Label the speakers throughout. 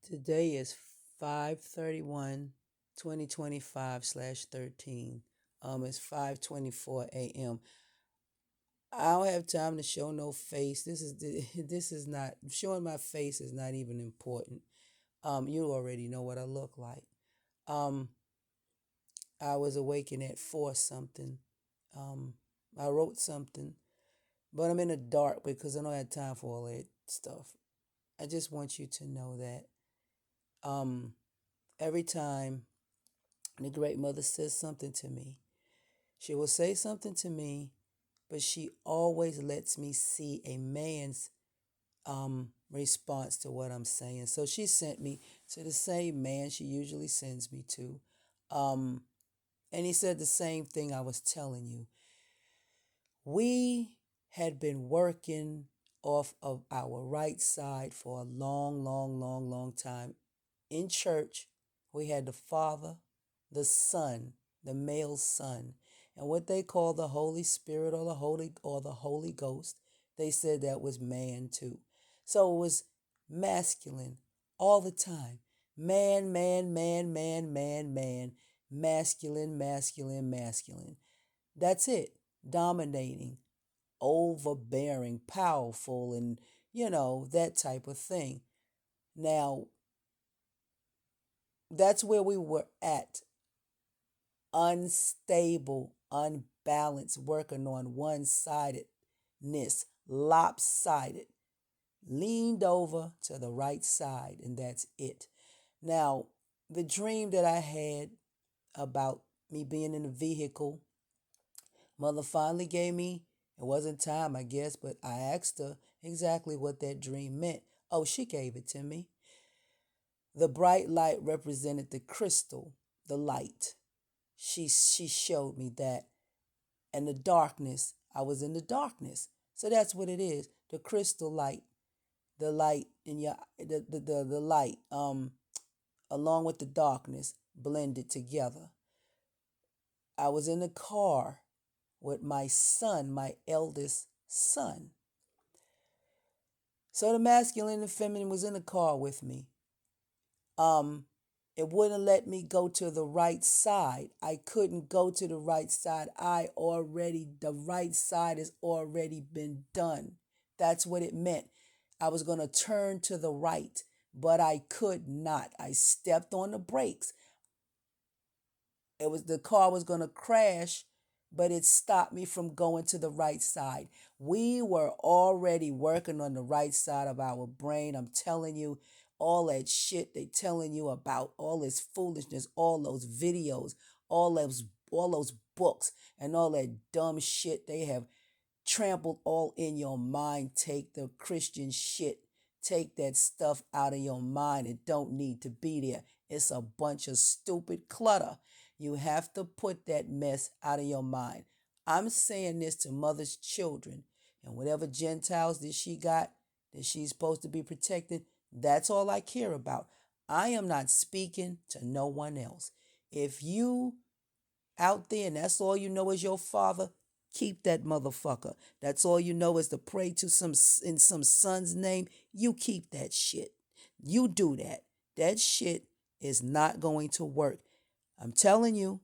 Speaker 1: Today is 5/31/2025/13. It's 5:24 a.m. I don't have time to show no face. This is not showing my face is not even important. You already know what I look like. Um, I was awakened at 4 something. Um, I wrote something, but I'm in the dark because I don't have time for all that stuff. I just want you to know that um, every time the great mother says something to me, she will say something to me, but she always lets me see a man's response to what I'm saying. So she sent me to the same man she usually sends me to. Um, and he said the same thing I was telling you. We had been working off of our right side for a long, long, long, long time. In church, we had the Father, the Son, the male Son, and what they call the Holy Spirit or the Holy Ghost. They said that was man too. So it was masculine all the time. Man, man, man, man, man, man, masculine, masculine, masculine. That's it. Dominating, overbearing, powerful, and that type of thing. Now, that's where we were at. Unstable, unbalanced, working on one sidedness, lopsided, leaned over to the right side, and that's it. Now, the dream that I had about me being in a vehicle, mother finally gave me, it wasn't time, I guess, but I asked her exactly what that dream meant. Oh, she gave it to me. The bright light represented the crystal, the light. She showed me that. And the darkness, I was in the darkness. So that's what it is. The crystal light, the light in your the light, along with the darkness blended together. I was in the car with my son, my eldest son. So the masculine and the feminine was in the car with me. um it wouldn't let me go to the right side. I couldn't go to the right side. The right side has already been done. That's what it meant. I was going to turn to the right, but I could not. I stepped on the brakes. The car was going to crash, but it stopped me from going to the right side. We were already working on the right side of our brain. I'm telling you, all that shit they telling you about, all this foolishness, all those videos, all those books, and all that dumb shit they have trampled all in your mind. Take the Christian shit. Take that stuff out of your mind. It don't need to be there. It's a bunch of stupid clutter. You have to put that mess out of your mind. I'm saying this to mother's children, and whatever Gentiles that she got that she's supposed to be protecting, that's all I care about. I am not speaking to no one else. If you out there and that's all you know is your father, keep that motherfucker. That's all you know is to pray to some son's name. You keep that shit. You do that. That shit is not going to work. I'm telling you.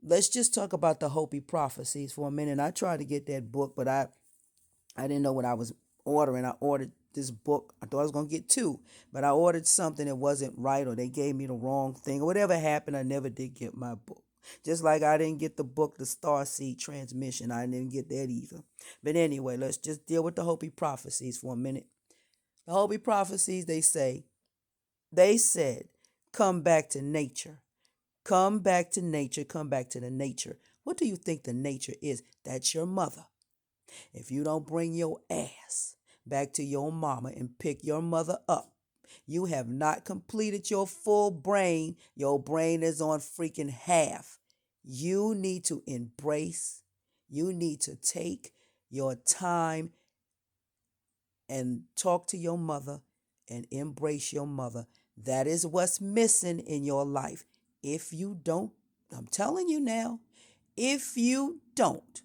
Speaker 1: Let's just talk about the Hopi prophecies for a minute. I tried to get that book, but I didn't know what I was ordering. I ordered this book. I thought I was going to get two, but I ordered something that wasn't right, or they gave me the wrong thing, or whatever happened. I never did get my book. Just like I didn't get the book, The Starseed Transmission. I didn't get that either. But anyway, let's just deal with the Hopi prophecies for a minute. The Hopi prophecies, they said, come back to nature. Come back to nature. Come back to the nature. What do you think the nature is? That's your mother. If you don't bring your ass back to your mama and pick your mother up, you have not completed your full brain. Your brain is on freaking half. You need to embrace, you need to take your time and talk to your mother and embrace your mother. That is what's missing in your life. If you don't, I'm telling you now, if you don't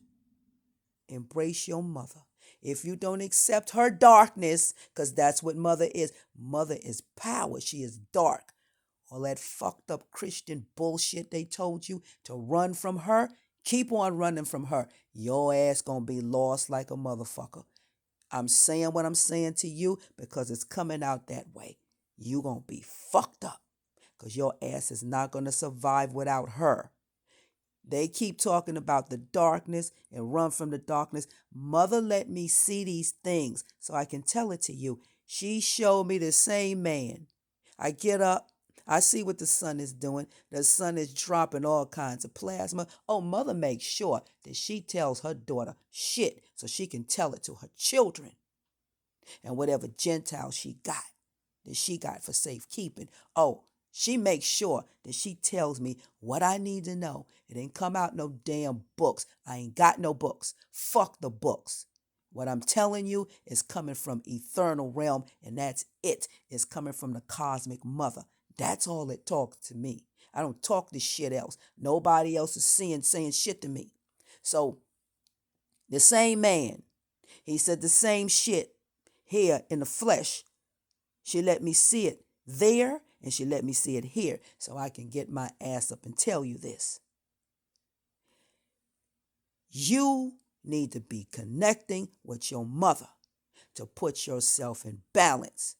Speaker 1: embrace your mother, If you don't accept her darkness, because that's what mother is. Mother is power. She is dark. All that fucked up Christian bullshit they told you to run from her, keep on running from her. Your ass gonna be lost like a motherfucker. I'm saying what I'm saying to you because it's coming out that way. You gonna be fucked up because your ass is not gonna survive without her. They keep talking about the darkness and run from the darkness. Mother let me see these things so I can tell it to you. She showed me the same man. I get up. I see what the sun is doing. The sun is dropping all kinds of plasma. Oh, mother makes sure that she tells her daughter shit so she can tell it to her children and whatever Gentile she got, that she got for safekeeping. Oh, she makes sure that she tells me what I need to know. It ain't come out no damn books. I ain't got no books. Fuck the books. What I'm telling you is coming from eternal realm, and that's it. It's coming from the cosmic mother. That's all it talks to me. I don't talk to shit else. Nobody else is saying shit to me. So the same man, he said the same shit here in the flesh. She let me see it there and she let me see it here so I can get my ass up and tell you this. You need to be connecting with your mother to put yourself in balance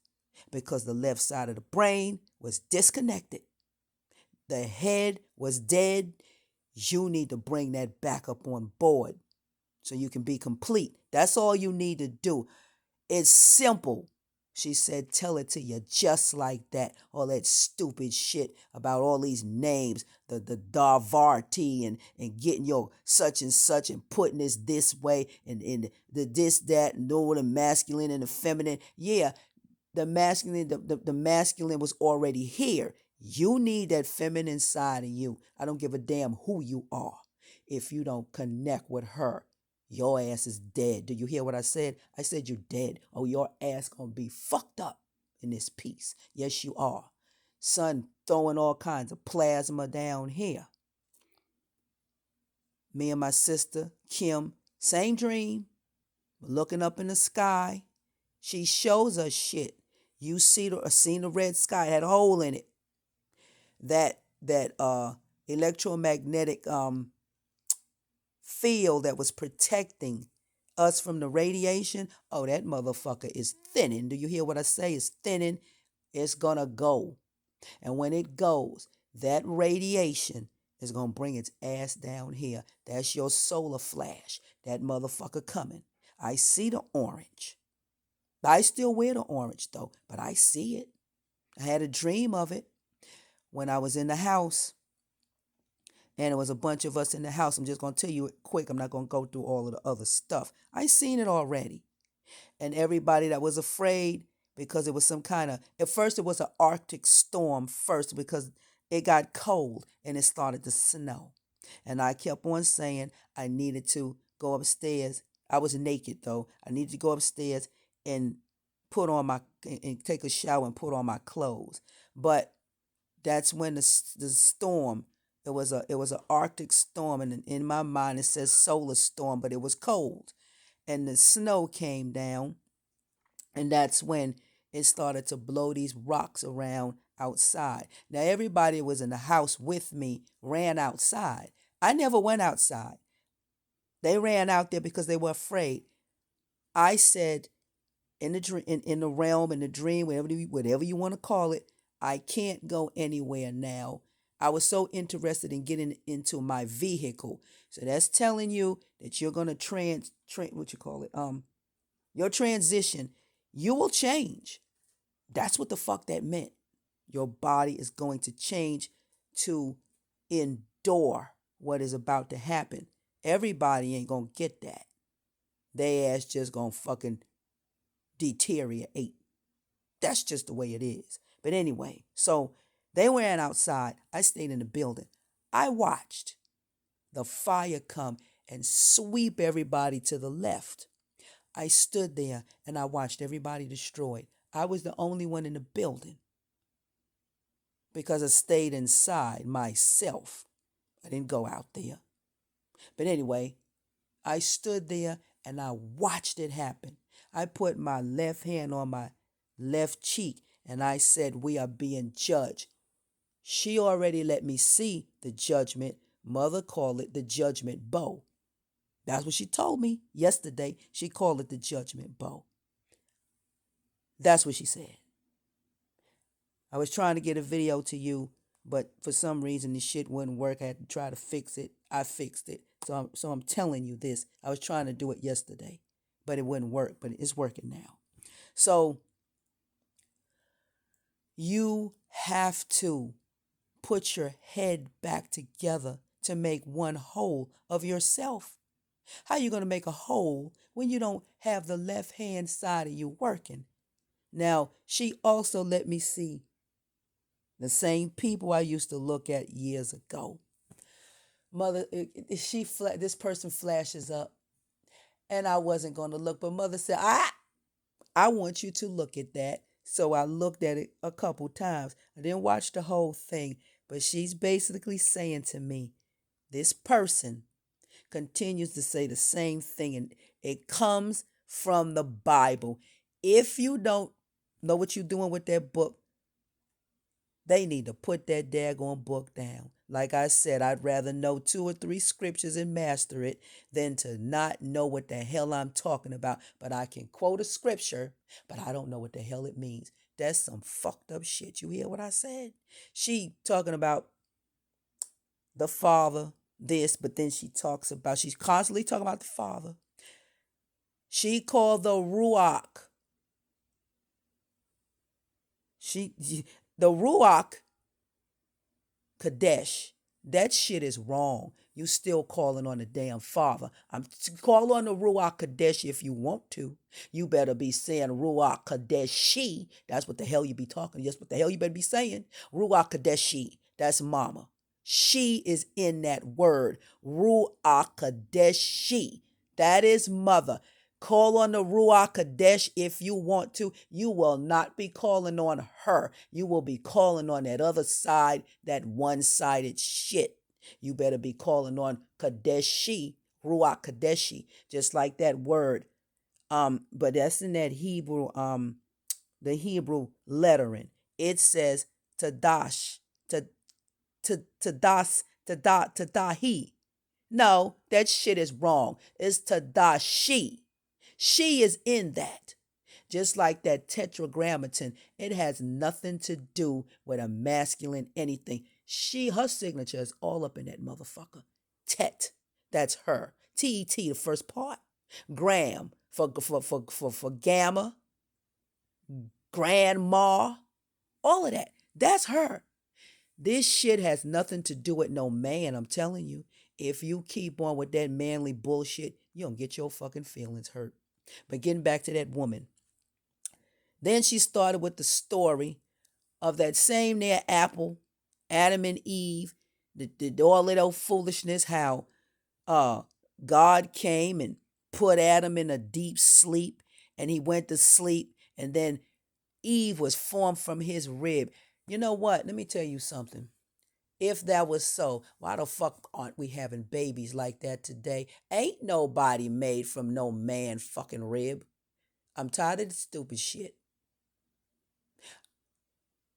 Speaker 1: because the left side of the brain was disconnected. The head was dead. You need to bring that back up on board so you can be complete. That's all you need to do. It's simple. She said, tell it to you just like that. All that stupid shit about all these names, the Darvarti and getting your such and such and putting this way and the this, that, and all the masculine and the feminine. Yeah, the masculine was already here. You need that feminine side of you. I don't give a damn who you are. If you don't connect with her, your ass is dead. Do you hear what I said? I said you're dead. Oh, your ass gonna be fucked up in this piece. Yes, you are. Sun throwing all kinds of plasma down here. Me and my sister, Kim, same dream. Looking up in the sky. She shows us shit. You seen the red sky, it had a hole in it. That electromagnetic field that was protecting us from the radiation. Oh, that motherfucker is thinning. Do you hear what I say? It's thinning. It's gonna go. And when it goes, that radiation is gonna bring its ass down here. That's your solar flash. That motherfucker coming. I see the orange. I still wear the orange though, but I see it. I had a dream of it when I was in the house, and it was a bunch of us in the house. I'm just going to tell you it quick. I'm not going to go through all of the other stuff. I seen it already. And everybody that was afraid because it was some kind of, at first it was an Arctic storm first because it got cold and it started to snow. And I kept on saying I needed to go upstairs. I was naked though. I needed to go upstairs and put on my and take a shower and put on my clothes. But that's when the storm, it was an Arctic storm, and in my mind it says solar storm, but it was cold, and the snow came down, and that's when it started to blow these rocks around outside. Now everybody who was in the house with me ran outside. I never went outside. They ran out there because they were afraid. I said, in the dream, in the realm, in the dream, whatever you want to call it, I can't go anywhere now. I was so interested in getting into my vehicle. So that's telling you that you're gonna what you call it? Your transition, you will change. That's what the fuck that meant. Your body is going to change to endure what is about to happen. Everybody ain't gonna get that. They ass just gonna fucking deteriorate. That's just the way it is. But anyway, so they ran outside. I stayed in the building. I watched the fire come and sweep everybody to the left. I stood there and I watched everybody destroyed. I was the only one in the building because I stayed inside myself. I didn't go out there. But anyway, I stood there and I watched it happen. I put my left hand on my left cheek and I said, we are being judged. She already let me see the judgment. Mother called it the judgment bow. That's what she told me yesterday. She called it the judgment bow. That's what she said. I was trying to get a video to you, but for some reason the shit wouldn't work. I had to try to fix it. I fixed it. So I'm telling you this. I was trying to do it yesterday, but it wouldn't work. But it's working now. So you have to put your head back together to make one whole of yourself. How are you going to make a whole when you don't have the left hand side of you working? Now, she also let me see the same people I used to look at years ago. Mother, this person flashes up, and I wasn't going to look, but mother said, I want you to look at that. So I looked at it a couple times. I didn't watch the whole thing, but she's basically saying to me, this person continues to say the same thing, and it comes from the Bible. If you don't know what you're doing with that book, they need to put that daggone book down. Like I said, I'd rather know 2 or 3 scriptures and master it than to not know what the hell I'm talking about. But I can quote a scripture, but I don't know what the hell it means. That's some fucked up shit. You hear what I said? She talking about the Father, this, but then she's constantly talking about the Father. She called the Ruach. The Ruach Kadesh. That shit is wrong. You still calling on the damn Father. I'm call on the Ruach Kadesh if you want to. You better be saying Ruach Kadeshi. That's what the hell you be talking. That's what the hell you better be saying. Ruach Kadeshi. That's mama. She is in that word. Ruach Kadeshi. That is mother. Call on the Ruach Kadesh if you want to. You will not be calling on her. You will be calling on that other side, that one-sided shit. You better be calling on Kadeshi, Ruach Kadeshi, just like that word. But that's in that Hebrew, the Hebrew lettering. It says Tadash, Tadas, Tadahi. No, that shit is wrong. It's Tadashi. She is in that. Just like that tetragrammaton, it has nothing to do with a masculine anything. Her signature is all up in that motherfucker. Tet, that's her. T-E-T, the first part. Gram, for gamma, grandma, all of that. That's her. This shit has nothing to do with no man, I'm telling you. If you keep on with that manly bullshit, you don't get your fucking feelings hurt. But getting back to that woman. Then she started with the story of that same there apple, Adam and Eve, all that old foolishness, how God came and put Adam in a deep sleep, and he went to sleep, and then Eve was formed from his rib. You know what? Let me tell you something. If that was so, why the fuck aren't we having babies like that today? Ain't nobody made from no man fucking rib. I'm tired of the stupid shit.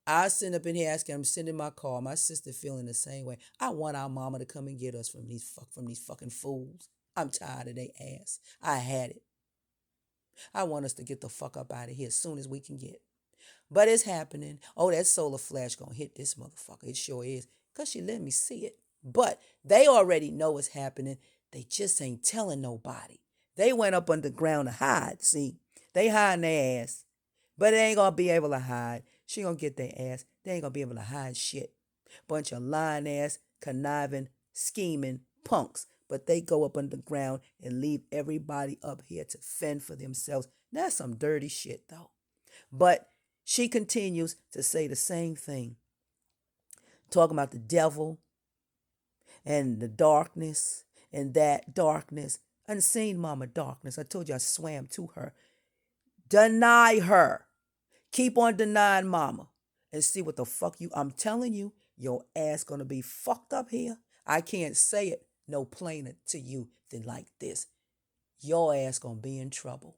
Speaker 1: I sitting up in here asking, I'm sitting in my car, my sister feeling the same way. I want our mama to come and get us from these fucking fools. I'm tired of their ass. I had it. I want us to get the fuck up out of here as soon as we can get. But it's happening. Oh, that solar flash gonna hit this motherfucker. It sure is. Because she let me see it. But they already know it's happening. They just ain't telling nobody. They went up underground to hide. See, they hiding their ass. But they ain't gonna be able to hide. She gonna get their ass. They ain't gonna be able to hide shit. Bunch of lying ass, conniving, scheming punks. But they go up underground and leave everybody up here to fend for themselves. That's some dirty shit though. But she continues to say the same thing. Talking about the devil and the darkness and that darkness. Unseen mama darkness. I told you I swam to her. Deny her. Keep on denying mama and see what the fuck I'm telling you, your ass gonna be fucked up here. I can't say it no plainer to you than like this. your ass gonna be in trouble.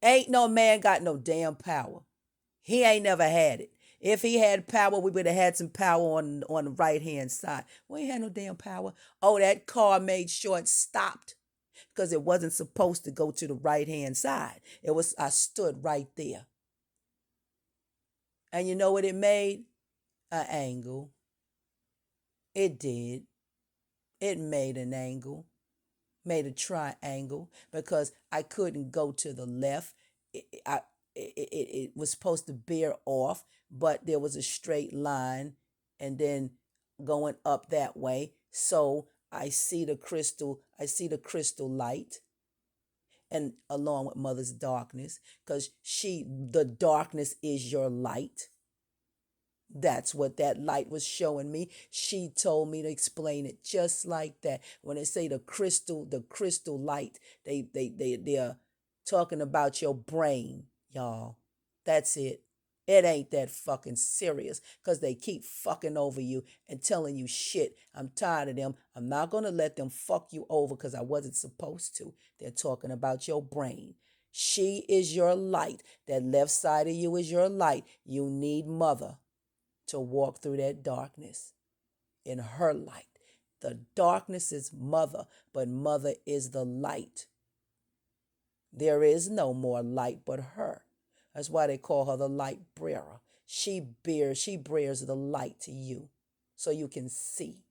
Speaker 1: Ain't no man got no damn power. He ain't never had it. If he had power, we would have had some power on the right hand side. We ain't had no damn power. Oh, that car made sure it stopped because it wasn't supposed to go to the right hand side. It was I stood right there. And you know what it made? An angle. It did. It made an angle. Made a triangle because I couldn't go to the left. It was supposed to bear off, but there was a straight line and then going up that way. So I see the crystal light and along with mother's darkness because the darkness is your light. That's what that light was showing me. She told me to explain it just like that. When they say the crystal light, they're talking about your brain, y'all. That's it. It ain't that fucking serious because they keep fucking over you and telling you shit. I'm tired of them. I'm not going to let them fuck you over because I wasn't supposed to. They're talking about your brain. She is your light. That left side of you is your light. You need mother to walk through that darkness in her light. The darkness is mother, but mother is the light. There is no more light but her. That's why they call her the light bearer. She bears the light to you so you can see.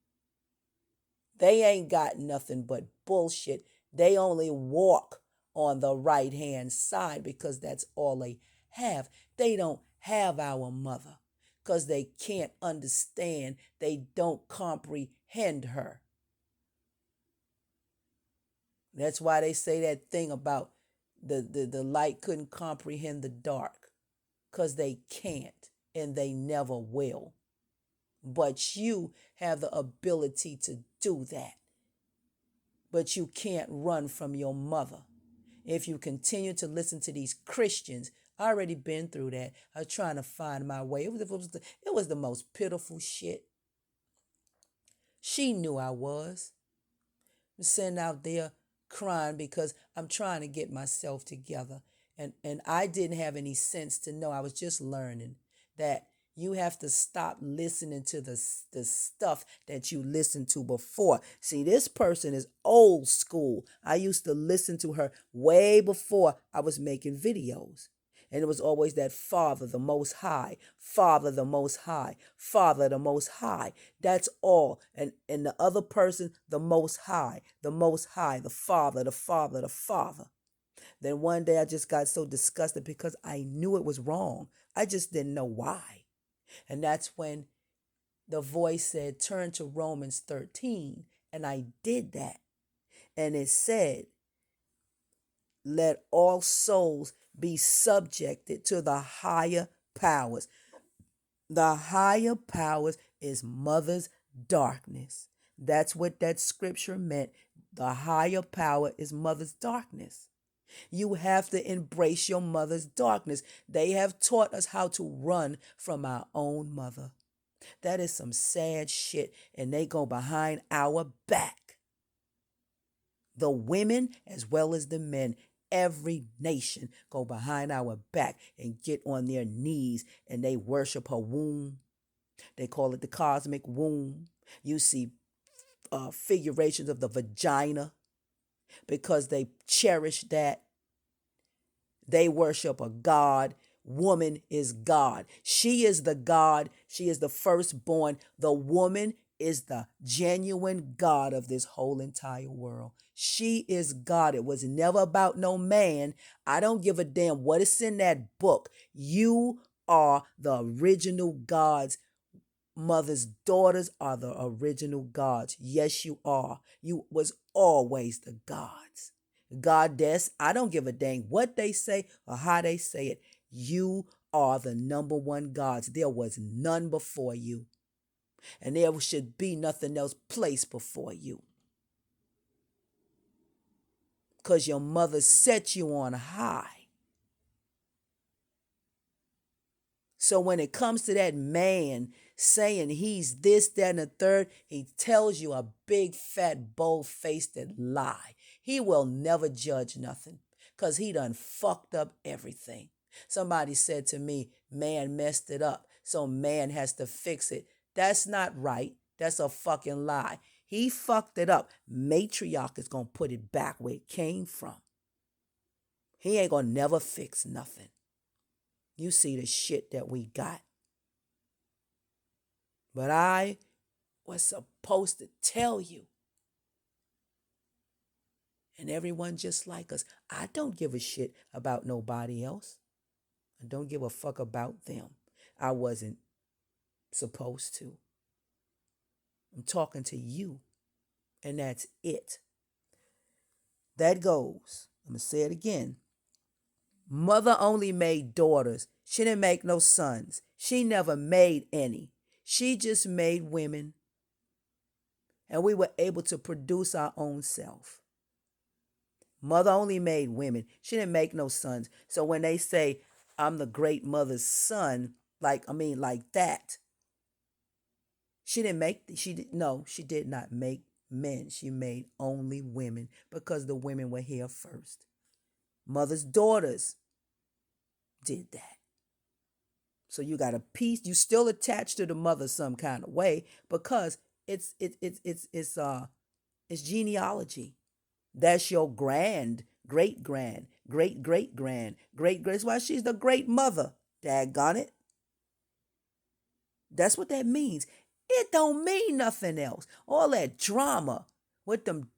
Speaker 1: They ain't got nothing but bullshit. They only walk on the right hand side because that's all they have. They don't have our mother because they can't understand. They don't comprehend her. That's why they say that thing about the light couldn't comprehend the dark because they can't and they never will. But you have the ability to do that. But you can't run from your mother. If you continue to listen to these Christians, I already been through that. I was trying to find my way. It was the most pitiful shit. She knew I was. I'm sitting out there crying because I'm trying to get myself together. And I didn't have any sense to know. I was just learning that you have to stop listening to the stuff that you listened to before. See, this person is old school. I used to listen to her way before I was making videos. And it was always that Father, the Most High, Father, the Most High, Father, the Most High. That's all. And the other person, the Most High, the Most High, the Father, the Father, the Father. Then one day I just got so disgusted because I knew it was wrong. I just didn't know why. And that's when the voice said, turn to Romans 13. And I did that. And it said, let all souls be subjected to the higher powers. The higher powers is mother's darkness. That's what that scripture meant. The higher power is mother's darkness. You have to embrace your mother's darkness. They have taught us how to run from our own mother. That is some sad shit, and they go behind our back. The women as well as the men, every nation go behind our back and get on their knees and they worship her womb. They call it the cosmic womb. You see figurations of the vagina because they cherish that. They worship a God. Woman is God. She is the God. She is the firstborn. The woman is the genuine God of this whole entire world. She is God. It was never about no man. I don't give a damn what is in that book. You are the original gods. Mother's daughters are the original gods. Yes, you are. You was always the gods. Goddess, I don't give a dang what they say or how they say it. You are the number one gods. There was none before you. And there should be nothing else placed before you. Because your mother set you on high. So when it comes to that man saying he's this, that, and the third, he tells you a big, fat, bold-faced lie. He will never judge nothing because he done fucked up everything. Somebody said to me, man messed it up, so man has to fix it. That's not right. That's a fucking lie. He fucked it up. Matriarch is going to put it back where it came from. He ain't going to never fix nothing. You see the shit that we got. But I was supposed to tell you. And everyone just like us. I don't give a shit about nobody else. I don't give a fuck about them. I wasn't supposed to. I'm talking to you. And that's it. That goes. I'm going to say it again. Mother only made daughters. She didn't make no sons. She never made any. She just made women. And we were able to produce our own self. Mother only made women. She didn't make no sons. So when they say, I'm the great mother's son, like that. She didn't make, she did not make men. She made only women because the women were here first. Mother's daughters did that. So you got a piece, you still attached to the mother some kind of way because it's genealogy. That's your great grand, great grand. That's why she's the great mother. Daggone it. That's what that means. It don't mean nothing else. All that drama with them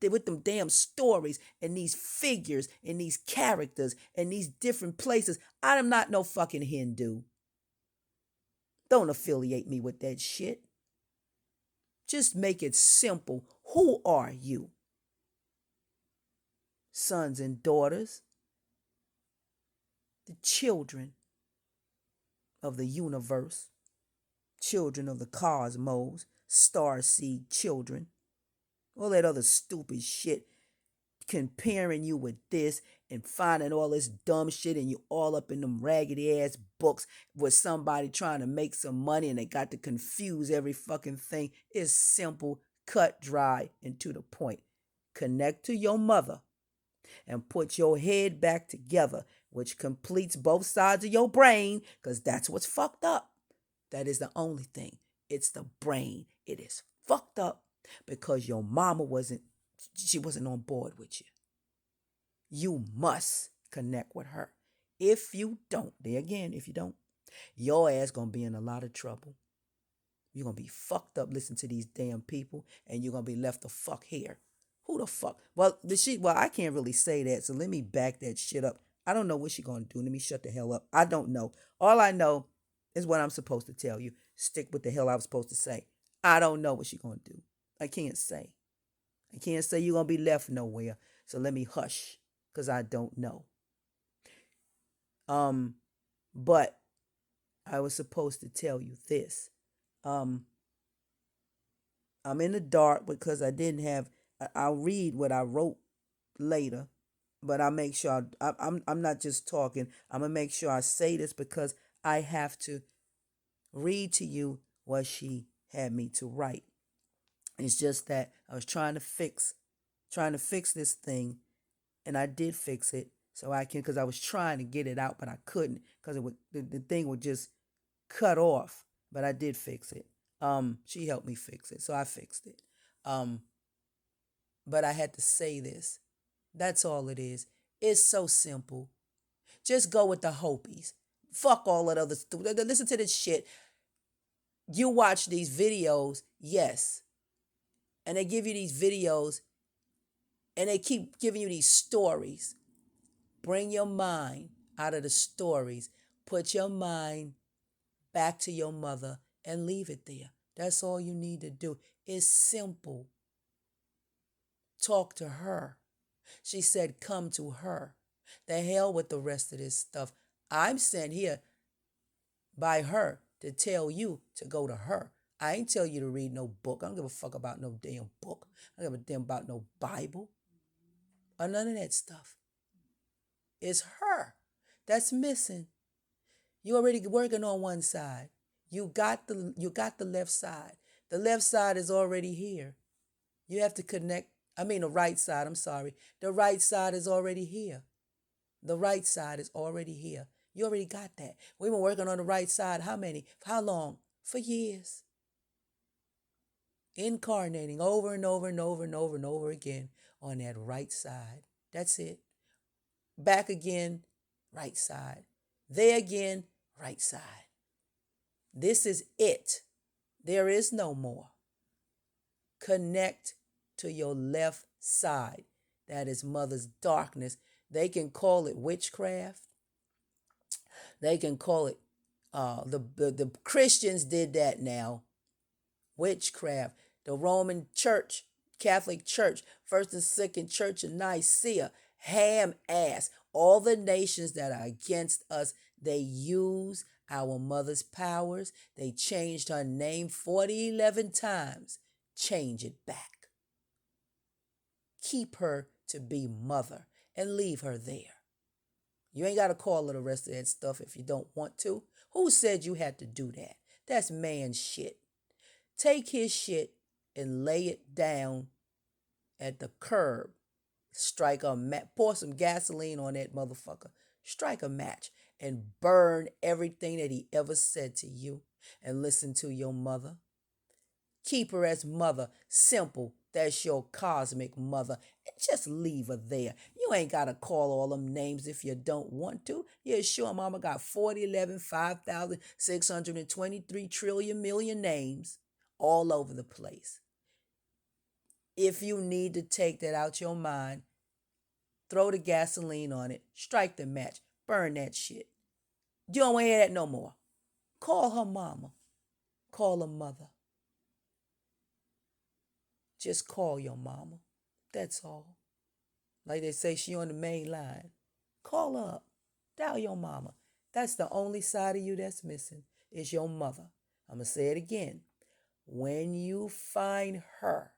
Speaker 1: damn stories and these figures and these characters and these different places. I am not no fucking Hindu. Don't affiliate me with that shit. Just make it simple. Who are you? Sons and daughters, the children of the universe, children of the cosmos, star seed children, all that other stupid shit, comparing you with this and finding all this dumb shit and you all up in them raggedy ass books with somebody trying to make some money and they got to confuse every fucking thing. It's simple, cut, dry, and to the point. Connect to your mother and put your head back together, which completes both sides of your brain, because that's what's fucked up. That is the only thing. It's the brain. It is fucked up because your mama wasn't on board with you. You must connect with her. If you don't, if you don't, your ass gonna be in a lot of trouble. You're gonna be fucked up listening to these damn people and you're gonna be left the fuck here. Who the fuck? Well, I can't really say that, so let me back that shit up. I don't know what she gonna do. Let me shut the hell up. I don't know. All I know is what I'm supposed to tell you. Stick with the hell I was supposed to say. I don't know what she gonna do. I can't say. I can't say you're gonna be left nowhere. So let me hush, because I don't know. But I was supposed to tell you this. I'm in the dark because I didn't have. I'll read what I wrote later, but I make sure I'm not just talking. I'm gonna make sure I say this because I have to read to you what she had me to write. It's just that I was trying to fix this thing, and I did fix it. So I can, because I was trying to get it out, but I couldn't because the thing would just cut off. But I did fix it. She helped me fix it, so I fixed it. But I had to say this. That's all it is. It's so simple. Just go with the Hopis. Fuck all that other stuff. Listen to this shit. You watch these videos, yes. And they give you these videos and they keep giving you these stories. Bring your mind out of the stories. Put your mind back to your mother and leave it there. That's all you need to do. It's simple. Talk to her. She said, come to her. The hell with the rest of this stuff. I'm sent here by her to tell you to go to her. I ain't tell you to read no book. I don't give a fuck about no damn book. I don't give a damn about no Bible or none of that stuff. It's her that's missing. You're already working on one side. You got the left side. The left side is already here. You have to connect. I mean the right side, I'm sorry. The right side is already here. The right side is already here. You already got that. We've been working on the right side. How many? How long? For years. Incarnating over and over and over and over and over again on that right side. That's it. Back again, right side. There again, right side. This is it. There is no more. Connect to your left side. That is mother's darkness. They can call it witchcraft. They can call it the Christians did that now. Witchcraft. The Roman Church, Catholic Church, First and Second Church of Nicaea, ham ass. All the nations that are against us, they use our mother's powers. They changed her name 11 times. Change it back. Keep her to be mother and leave her there. You ain't got to call her the rest of that stuff if you don't want to. Who said you had to do that? That's man shit. Take his shit and lay it down at the curb. Strike a match. Pour some gasoline on that motherfucker. Strike a match and burn everything that he ever said to you. And listen to your mother. Keep her as mother. Simple. That's your cosmic mother. And just leave her there. You ain't got to call all them names if you don't want to. Yeah, sure, mama got 40, 11, 5,623 trillion million names all over the place. If you need to take that out your mind, throw the gasoline on it, strike the match, burn that shit. You don't want to hear that no more. Call her mama. Call her mother. Just call your mama. That's all. Like they say, she on the main line. Call her up. Dial your mama. That's the only side of you that's missing is your mother. I'm going to say it again. When you find her,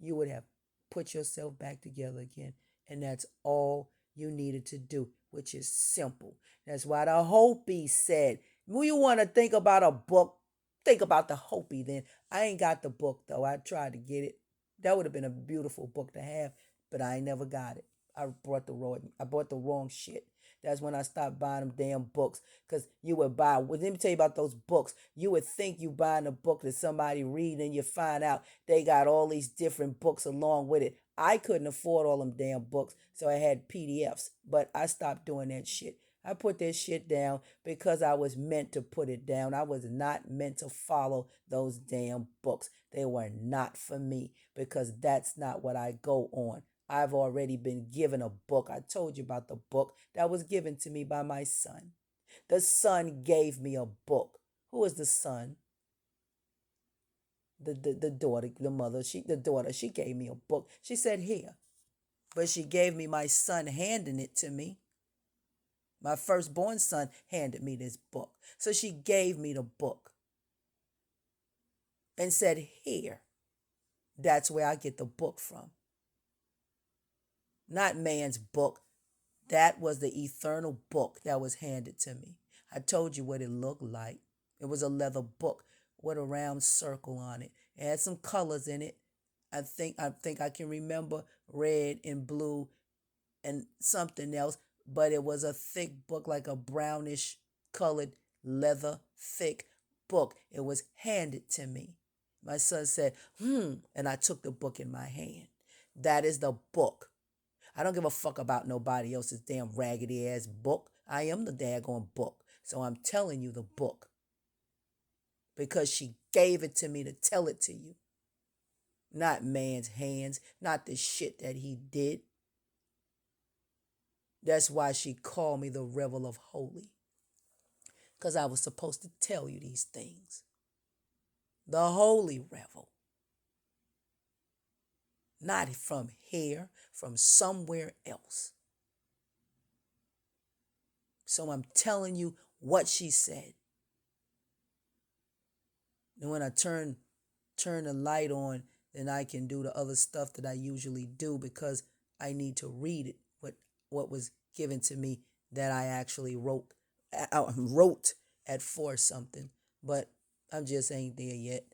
Speaker 1: you would have put yourself back together again. And that's all you needed to do, which is simple. That's why the Hopi said, when you want to think about a book, think about the Hopi then. I ain't got the book though. I tried to get it. That would have been a beautiful book to have, but I ain't never got it. I bought the wrong shit. That's when I stopped buying them damn books. Because you would buy, well, let me tell you about those books. You would think you buying a book that somebody read and you find out they got all these different books along with it. I couldn't afford all them damn books, so I had PDFs. But I stopped doing that shit. I put that shit down because I was meant to put it down. I was not meant to follow those damn books. They were not for me because that's not what I go on. I've already been given a book. I told you about the book that was given to me by my son. The son gave me a book. Who is the son? The daughter, the mother, the daughter, she gave me a book. She said, here. But she gave me my son handing it to me. My firstborn son handed me this book. So she gave me the book and said, here. That's where I get the book from. Not man's book. That was the eternal book that was handed to me. I told you what it looked like. It was a leather book with a round circle on it. It had some colors in it. I think I can remember red and blue and something else, but it was a thick book, like a brownish colored leather thick book. It was handed to me. My son said, and I took the book in my hand. That is the book. I don't give a fuck about nobody else's damn raggedy ass book. I am the daggone book. So I'm telling you the book. Because she gave it to me to tell it to you. Not man's hands. Not the shit that he did. That's why she called me the Rebel of Holy. Because I was supposed to tell you these things. The Holy Rebel. Not from here, from somewhere else. So I'm telling you what she said. And when I turn the light on, then I can do the other stuff that I usually do because I need to read it, what was given to me that I actually wrote I wrote at 4 something, but I just ain't there yet.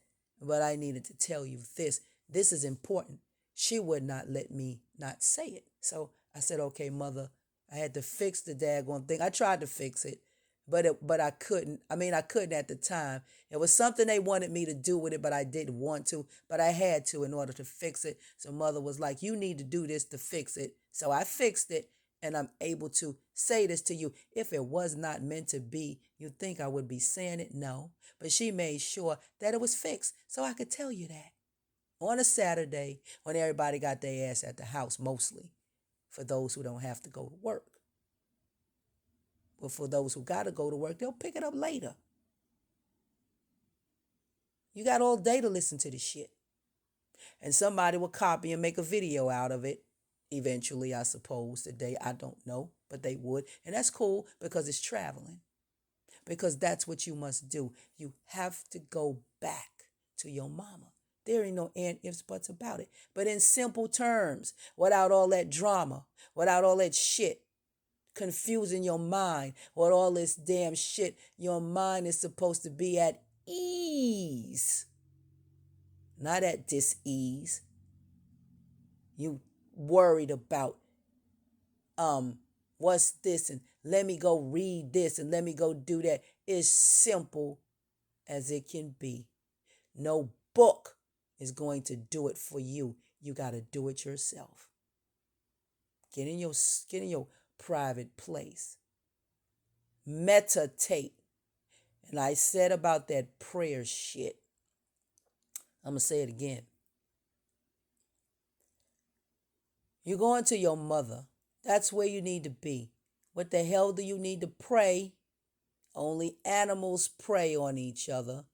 Speaker 1: But I needed to tell you this. This is important. She would not let me not say it. So I said, okay, mother, I had to fix the daggone thing. I tried to fix it, but I couldn't. I mean, I couldn't at the time. It was something they wanted me to do with it, but I didn't want to. But I had to in order to fix it. So mother was like, you need to do this to fix it. So I fixed it, and I'm able to say this to you. If it was not meant to be, you'd think I would be saying it? No. But she made sure that it was fixed so I could tell you that. On a Saturday when everybody got their ass at the house, mostly for those who don't have to go to work. But for those who got to go to work, they'll pick it up later. You got all day to listen to this shit. And somebody will copy and make a video out of it. Eventually, I suppose, today. I don't know, but they would. And that's cool because it's traveling. Because that's what you must do. You have to go back to your mama. There ain't no and ifs, buts about it. But in simple terms, without all that drama, without all that shit confusing your mind, with all this damn shit, your mind is supposed to be at ease, not at dis-ease. You worried about what's this, and let me go read this, and let me go do that. It's simple as it can be. No book is going to do it for you. You got to do it yourself. Get in your private place. Meditate. And I said about that prayer shit. I'm going to say it again. You're going to your mother. That's where you need to be. What the hell do you need to pray? Only animals prey on each other.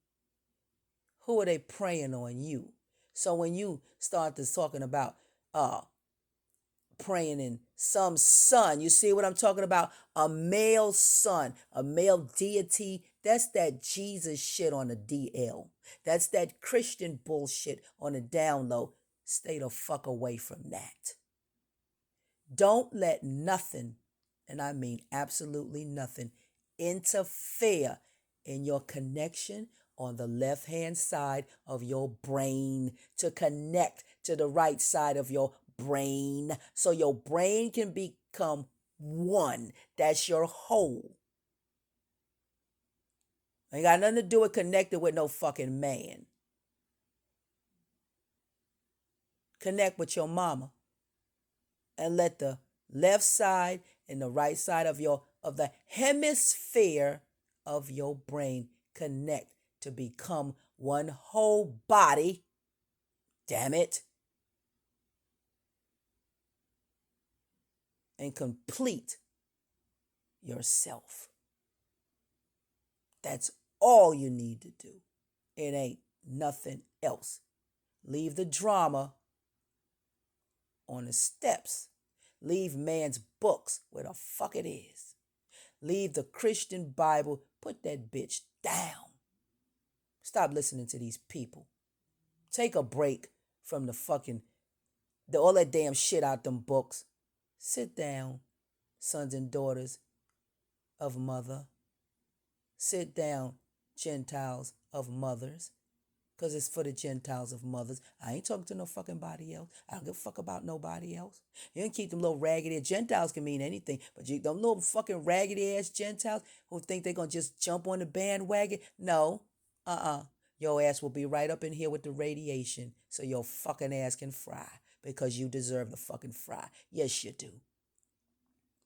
Speaker 1: Who are they preying on? You. So when you start to talking about praying in some son, you see what I'm talking about? A male son, a male deity. That's that Jesus shit on the DL. That's that Christian bullshit on the down low. Stay the fuck away from that. Don't let nothing, and I mean absolutely nothing, interfere in your connection on the left hand side of your brain to connect to the right side of your brain so your brain can become one. That's your whole. Ain't got nothing to do with connected with no fucking man. Connect with your mama and let the left side and the right side of the hemisphere of your brain connect to become one whole body. Damn it. And complete yourself. That's all you need to do. It ain't nothing else. Leave the drama on the steps. Leave man's books where the fuck it is. Leave the Christian Bible. Put that bitch down. Stop listening to these people. Take a break from all that damn shit out them books. Sit down, sons and daughters of mother. Sit down, Gentiles of mothers. Because it's for the Gentiles of mothers. I ain't talking to no fucking body else. I don't give a fuck about nobody else. You can keep them little raggedy Gentiles can mean anything. But them little fucking raggedy ass Gentiles who think they're going to just jump on the bandwagon. No. Your ass will be right up in here with the radiation so your fucking ass can fry. Because you deserve the fucking fry. Yes, you do.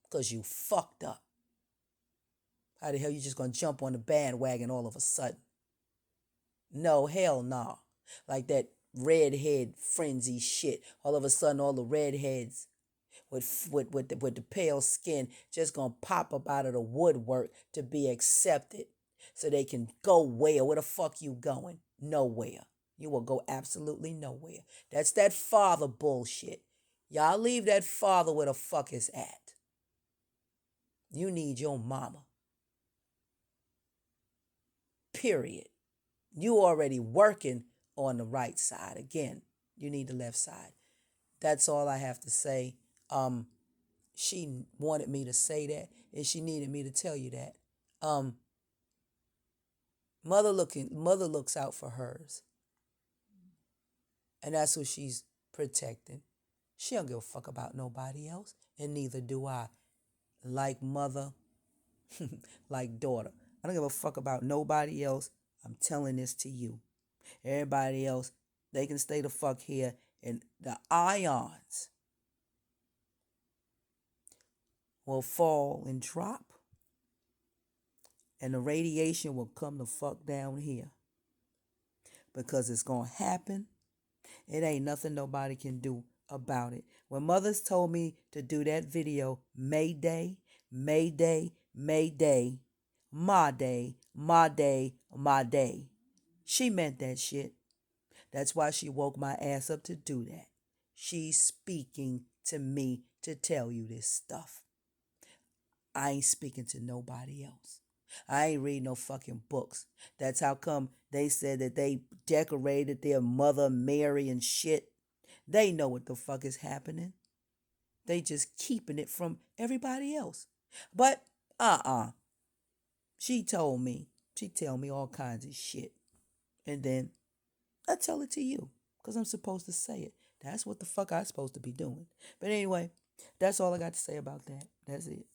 Speaker 1: Because you fucked up. How the hell you just going to jump on the bandwagon all of a sudden? No, hell no. Like that redhead frenzy shit. All of a sudden, all the redheads with the pale skin just gonna pop up out of the woodwork to be accepted, so they can go where? Where the fuck you going? Nowhere. You will go absolutely nowhere. That's that father bullshit. Y'all leave that father where the fuck is at. You need your mama. Period. You already working on the right side. Again, you need the left side. That's all I have to say. She wanted me to say that, and she needed me to tell you that. Um, mother looks out for hers, and that's what she's protecting. She don't give a fuck about nobody else, and neither do I. Like mother, like daughter. I don't give a fuck about nobody else. I'm telling this to you. Everybody else, they can stay the fuck here, and the ions will fall and drop, and the radiation will come the fuck down here because it's gonna happen. It ain't nothing nobody can do about it. When mothers told me to do that video, Mayday, Mayday, Mayday, my day, my day, my day, she meant that shit. That's why she woke my ass up to do that. She's speaking to me to tell you this stuff. I ain't speaking to nobody else. I ain't read no fucking books. That's how come they said that they decorated their Mother Mary and shit. They know what the fuck is happening. They just keeping it from everybody else. But she told me. She tell me all kinds of shit. And then I tell it to you because I'm supposed to say it. That's what the fuck I'm supposed to be doing. But anyway, that's all I got to say about that. That's it.